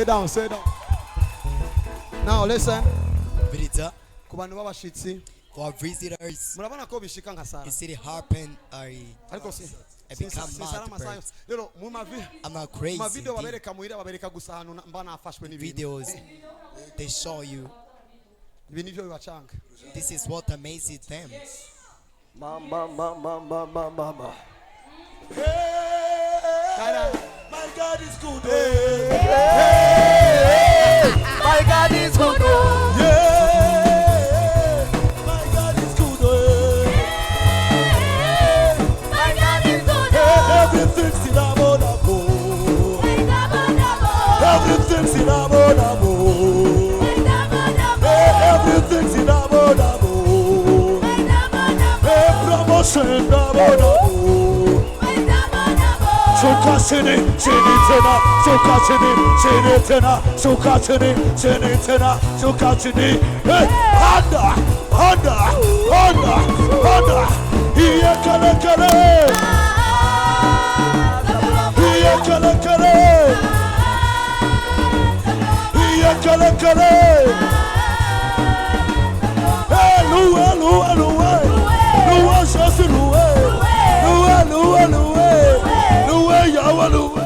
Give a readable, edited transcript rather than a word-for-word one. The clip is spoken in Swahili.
Sit down. Now listen. Vidita, Kubantu b'abashitsi. for visitors, Murabona ko bishika nka Sara. you see it happen. Ariko become mad. Rero mu mavi. I'm not crazy. Ma video babereka muhira babereka gusa hano mbana afashwe n'ibintu. Videos, they show you. Ibi nivyo bibacanga. This is what amazes them. Mama. My God is good. My God is good. My God is good. My God is good. Everything's in abundance. Everything's in abundance. Everything's in abundance. Promotion abundance. Sukachini, chinitena, sukachini, chinitena, sukachini, chinitena, sukachini. Hey, Honda. Hiya kale. Hey, Loué. Loué, Yawa Loué.